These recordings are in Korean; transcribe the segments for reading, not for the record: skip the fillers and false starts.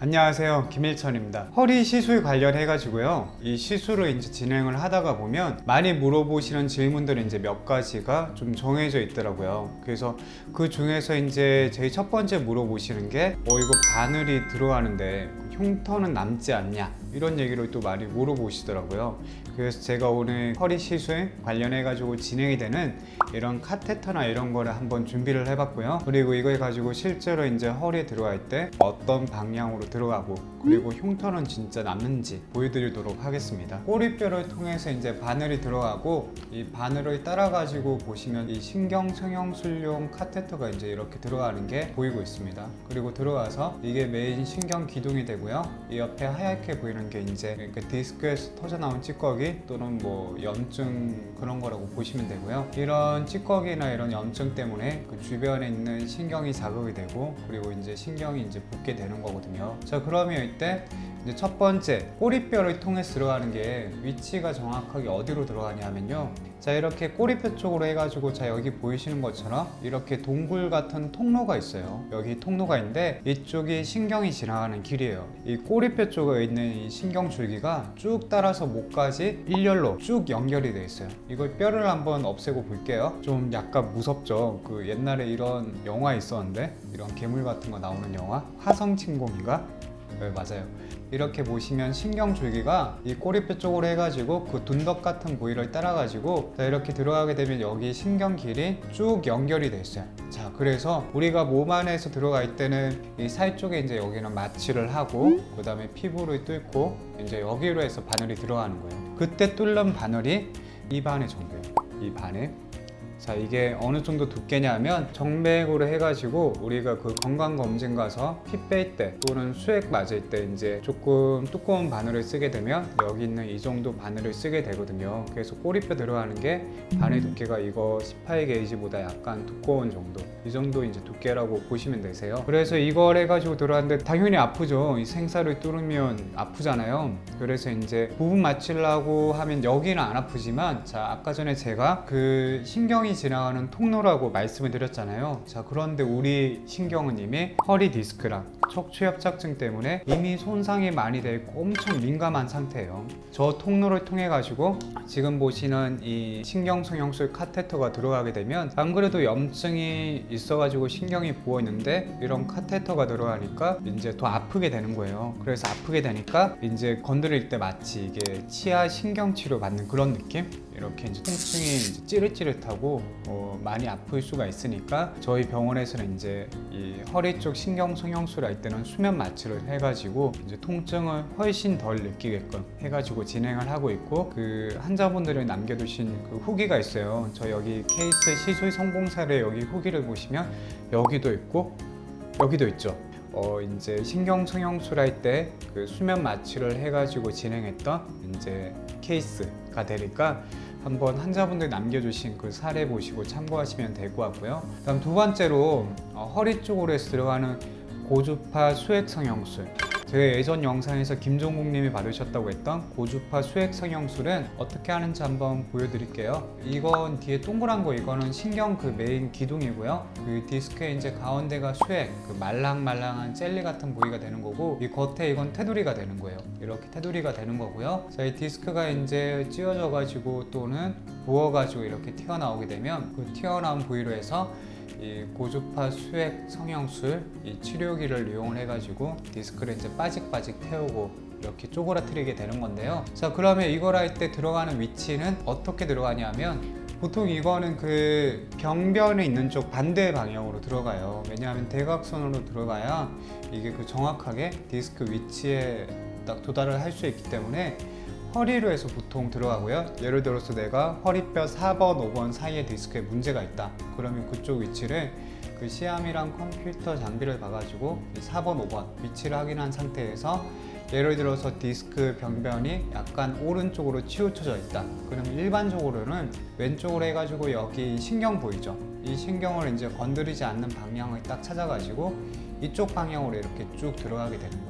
안녕하세요, 김일천입니다. 허리 시술 관련해 가지고요, 이 시술을 이제 진행을 하다가 보면 많이 물어보시는 질문들이 이제 몇 가지가 좀 정해져 있더라고요. 그래서 그 중에서 이제 제일 첫 번째 물어보시는 게 이거 바늘이 들어가는데 흉터는 남지 않냐, 이런 얘기를 또 많이 물어보시더라고요. 그래서 제가 오늘 허리 시술 관련해 가지고 진행이 되는 이런 카테터나 이런 거를 한번 준비를 해봤고요. 그리고 이걸 가지고 실제로 이제 허리에 들어갈 때 어떤 방향으로 들어가고, 그리고 흉터는 진짜 남는지 보여드리도록 하겠습니다. 꼬리뼈를 통해서 이제 바늘이 들어가고, 이 바늘을 따라 가지고 보시면 이 신경성형술용 카테터가 이제 이렇게 들어가는 게 보이고 있습니다. 그리고 들어가서 이게 메인 신경 기둥이 되고요. 이 옆에 하얗게 보이는 게 이제 그 디스크에서 터져 나온 찌꺼기 또는 뭐 염증 그런 거라고 보시면 되고요. 이런 찌꺼기나 이런 염증 때문에 그 주변에 있는 신경이 자극이 되고, 그리고 이제 신경이 이제 붙게 되는 거거든요. 자, 그러면 이때 이제 첫 번째, 꼬리뼈를 통해서 들어가는 게 위치가 정확하게 어디로 들어가냐 하면요, 자, 이렇게 꼬리뼈 쪽으로 해가지고, 자, 여기 보이시는 것처럼 이렇게 동굴 같은 통로가 있어요. 여기 통로가 있는데 이쪽이 신경이 지나가는 길이에요. 이 꼬리뼈 쪽에 있는 이 신경 줄기가 쭉 따라서 목까지 일렬로 쭉 연결이 되어 있어요. 이걸 뼈를 한번 없애고 볼게요. 좀 약간 무섭죠? 그 옛날에 이런 영화 있었는데, 이런 괴물 같은 거 나오는 영화, 화성침공인가? 네, 맞아요. 이렇게 보시면 신경 줄기가 이 꼬리뼈 쪽으로 해가지고 그 둔덕 같은 부위를 따라가지고, 자, 이렇게 들어가게 되면 여기 신경 길이 쭉 연결이 돼 있어요. 자, 그래서 우리가 몸 안에서 들어갈 때는 이 살 쪽에 이제 여기는 마취를 하고, 그 다음에 피부를 뚫고 이제 여기로 해서 바늘이 들어가는 거예요. 그때 뚫는 바늘이 이 바늘 정도예요. 이 바늘. 자, 이게 어느 정도 두께냐 하면, 정맥으로 해가지고 우리가 그 건강검진 가서 피 뺄 때 또는 수액 맞을 때 이제 조금 두꺼운 바늘을 쓰게 되면 여기 있는 이 정도 바늘을 쓰게 되거든요. 그래서 꼬리뼈 들어가는 게 바늘 두께가 이거 18게이지보다 약간 두꺼운 정도, 이 정도 이제 두께라고 보시면 되세요. 그래서 이걸 해가지고 들어갔는데 당연히 아프죠. 이 생살을 뚫으면 아프잖아요. 그래서 이제 부분 맞추려고 하면 여기는 안 아프지만, 자, 아까 전에 제가 그 신경이 지나가는 통로라고 말씀을 드렸잖아요. 자, 그런데 우리 신경은 이미 허리 디스크랑 척추협착증 때문에 이미 손상이 많이 돼 있고 엄청 민감한 상태예요. 저 통로를 통해 가지고 지금 보시는 이 신경성형술 카테터가 들어가게 되면, 안 그래도 염증이 있어 가지고 신경이 부어 있는데 이런 카테터가 들어가니까 이제 더 아프게 되는 거예요. 그래서 아프게 되니까 이제 건드릴 때 마치 이게 치아 신경 치료 받는 그런 느낌? 이렇게 이제 통증이 이제 찌릿찌릿하고 많이 아플 수가 있으니까, 저희 병원에서는 이제 이 허리 쪽 신경 성형술 할 때는 수면 마취를 해가지고 이제 통증을 훨씬 덜 느끼게끔 해가지고 진행을 하고 있고, 그 환자분들이 남겨두신 그 후기가 있어요. 저 여기 케이스 시술 성공 사례 여기 후기를 보시면 여기도 있고 여기도 있죠. 이제 신경 성형술 할 때 그 수면 마취를 해가지고 진행했던 이제 케이스가 되니까, 한번 환자분들 남겨주신 그 사례 보시고 참고하시면 될 것 같고요. 다음 두 번째로 허리 쪽으로 해서 들어가는 고주파 수액 성형술. 제가 예전 영상에서 김종국님이 받으셨다고 했던 고주파 수액 성형술은 어떻게 하는지 한번 보여드릴게요. 이건 뒤에 동그란 거, 이거는 신경 그 메인 기둥이고요. 그 디스크의 이제 가운데가 수액, 그 말랑말랑한 젤리 같은 부위가 되는 거고, 이 겉에 이건 테두리가 되는 거예요. 이렇게 테두리가 되는 거고요. 자, 이 디스크가 이제 찢어져 가지고 또는 부어 가지고 이렇게 튀어나오게 되면, 그 튀어나온 부위로 해서 이 고주파 수액 성형술 이 치료기를 이용을 해가지고 디스크를 이제 빠직빠직 태우고 이렇게 쪼그라뜨리게 되는 건데요. 자, 그러면 이걸 할 때 들어가는 위치는 어떻게 들어가냐면, 보통 이거는 그 병변에 있는 쪽 반대 방향으로 들어가요. 왜냐하면 대각선으로 들어가야 이게 그 정확하게 디스크 위치에 딱 도달을 할 수 있기 때문에 허리로 해서 보통 들어가고요. 예를 들어서 내가 허리뼈 4번, 5번 사이에 디스크에 문제가 있다. 그러면 그쪽 위치를 그 시암이랑 컴퓨터 장비를 봐가지고 4번, 5번 위치를 확인한 상태에서, 예를 들어서 디스크 병변이 약간 오른쪽으로 치우쳐져 있다. 그러면 일반적으로는 왼쪽으로 해가지고 여기 신경 보이죠? 이 신경을 이제 건드리지 않는 방향을 딱 찾아가지고 이쪽 방향으로 이렇게 쭉 들어가게 되는 거예요.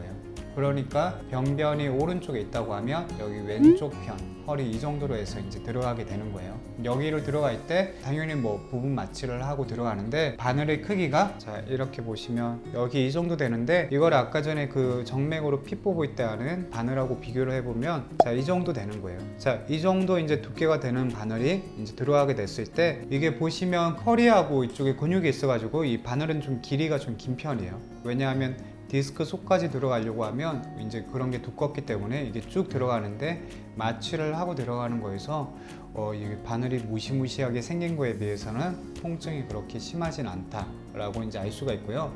그러니까 병변이 오른쪽에 있다고 하면 여기 왼쪽 편 허리 이 정도로 해서 이제 들어가게 되는 거예요. 여기로 들어갈 때 당연히 뭐 부분 마취를 하고 들어가는데 바늘의 크기가 자 이렇게 보시면 여기 이 정도 되는데 이걸 아까 전에 그 정맥으로 피 뽑을 때 하는 바늘하고 비교를 해보면 자 이 정도 되는 거예요. 자 이 정도 이제 두께가 되는 바늘이 이제 들어가게 됐을 때 이게 보시면 허리하고 이쪽에 근육이 있어가지고 이 바늘은 좀 길이가 좀 긴 편이에요. 왜냐하면 디스크 속까지 들어가려고 하면 이제 그런 게 두껍기 때문에 이게 쭉 들어가는데 마취를 하고 들어가는 거여서 이게 바늘이 무시무시하게 생긴 거에 비해서는 통증이 그렇게 심하진 않다라고 이제 알 수가 있고요.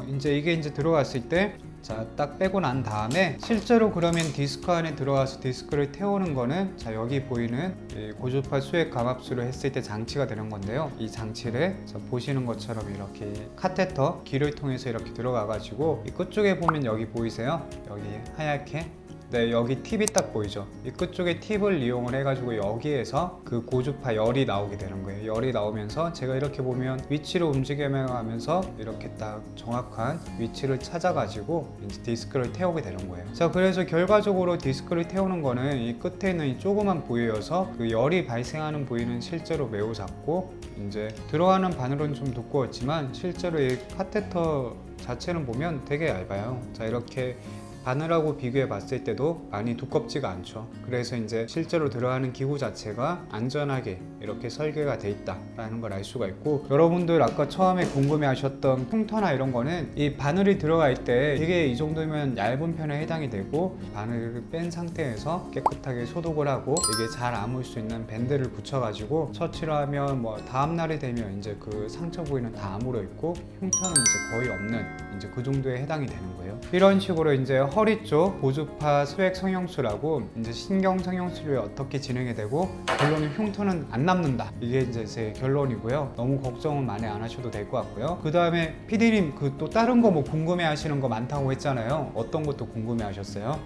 이제 이게 이제 들어갔을 때 자, 딱 빼고 난 다음에 실제로 그러면 디스크 안에 들어가서 디스크를 태우는 거는 자, 여기 보이는 이 고주파 수액 감압수를 했을 때 장치가 되는 건데요. 이 장치를 자, 보시는 것처럼 이렇게 카테터 귀를 통해서 이렇게 들어가 가지고 이 끝쪽에 보면 여기 보이세요? 여기 하얗게 네, 여기 팁이 딱 보이죠? 이 끝쪽에 팁을 이용을 해가지고 여기에서 그 고주파 열이 나오게 되는 거예요. 열이 나오면서 제가 이렇게 보면 위치를 움직여가면서 이렇게 딱 정확한 위치를 찾아가지고 이제 디스크를 태우게 되는 거예요. 자, 그래서 결과적으로 디스크를 태우는 거는 이 끝에 있는 이 조그만 부위여서 그 열이 발생하는 부위는 실제로 매우 작고 이제 들어가는 바늘은 좀 두꺼웠지만 실제로 이 카테터 자체는 보면 되게 얇아요. 자, 이렇게 바늘하고 비교해 봤을 때도 많이 두껍지가 않죠. 그래서 이제 실제로 들어가는 기구 자체가 안전하게 이렇게 설계가 돼 있다라는 걸 알 수가 있고, 여러분들 아까 처음에 궁금해 하셨던 흉터나 이런 거는 이 바늘이 들어갈 때 되게 이 정도면 얇은 편에 해당이 되고 바늘을 뺀 상태에서 깨끗하게 소독을 하고 이게 잘 아물 수 있는 밴드를 붙여가지고 처치를 하면 뭐 다음날이 되면 이제 그 상처 부위는 다 아물어 있고 흉터는 이제 거의 없는 이제 그 정도에 해당이 되는 거예요. 이런 식으로 이제 허리 쪽 고주파 수액 성형수라고 이제 신경 성형수를 어떻게 진행이 되고 결론은 흉터는 안 남는다. 이게 이제 제 결론이고요. 너무 걱정은 많이 안 하셔도 될 것 같고요. 그 다음에 PD님 그 또 다른 거 뭐 궁금해 하시는 거 많다고 했잖아요. 어떤 것도 궁금해 하셨어요?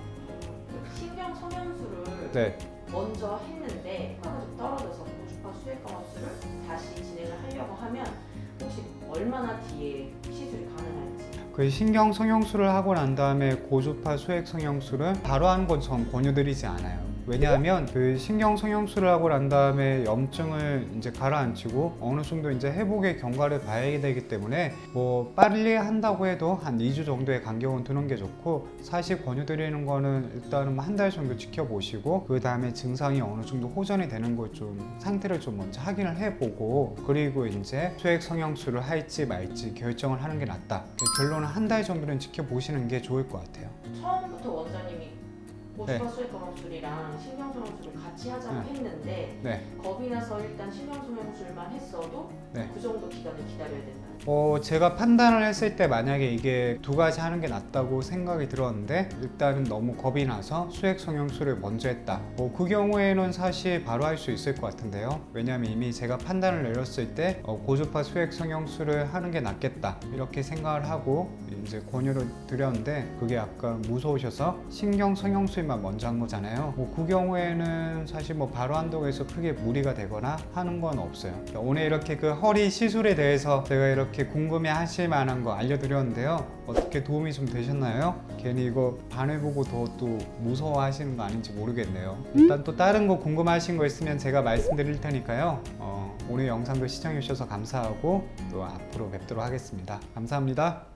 신경 성형수를 네. 먼저 했는데 효과가 좀 떨어져서 고주파 수액 감압수를 다시 진행을 하려고 하면 혹시 얼마나 뒤에 시술이 가능할지. 그 신경 성형수를 하고 난 다음에 고주파 수액 성형수를 바로 하는 건 전 권유드리지 않아요. 왜냐하면 그 신경 성형수를 하고 난 다음에 염증을 이제 가라앉히고 어느 정도 이제 회복의 경과를 봐야 되기 때문에 뭐 빨리 한다고 해도 한 2주 정도의 간격은 두는 게 좋고, 사실 권유드리는 거는 일단은 한 달 정도 지켜보시고 그 다음에 증상이 어느 정도 호전이 되는 걸 좀 상태를 좀 먼저 확인을 해보고 그리고 이제 수액 성형수를 할지 말지 결정을 하는 게 낫다. 결론은 한 달 정도는 지켜보시는 게 좋을 것 같아요. 처음부터 원장님이 고주파 수액 감압술이랑 신경 성형술을 같이 하자고 했는데 네. 겁이 나서 일단 신경 성형술만 했어도 네. 그 정도 기간을 기다려야 된다. 제가 판단을 했을 때 만약에 이게 두 가지 하는 게 낫다고 생각이 들었는데 일단은 너무 겁이 나서 수액 성형수를 먼저 했다. 그 경우에는 사실 바로 할 수 있을 것 같은데요. 왜냐하면 이미 제가 판단을 내렸을 때 고주파 수액 성형수를 하는 게 낫겠다 이렇게 생각을 하고 이제 권유를 드렸는데 그게 약간 무서우셔서 신경 성형수만 먼저 한 거잖아요. 그 경우에는 사실 뭐 바로 한다고 해서 크게 무리가 되거나 하는 건 없어요. 오늘 이렇게 그 허리 시술에 대해서 제가 이렇게 궁금해 하실 만한 거 알려드렸는데요. 어떻게 도움이 좀 되셨나요? 괜히 이거 바늘 보고 더 또 무서워 하시는 거 아닌지 모르겠네요. 일단 또 다른 거 궁금하신 거 있으면 제가 말씀드릴 테니까요. 오늘 영상도 시청해 주셔서 감사하고 또 앞으로 뵙도록 하겠습니다. 감사합니다.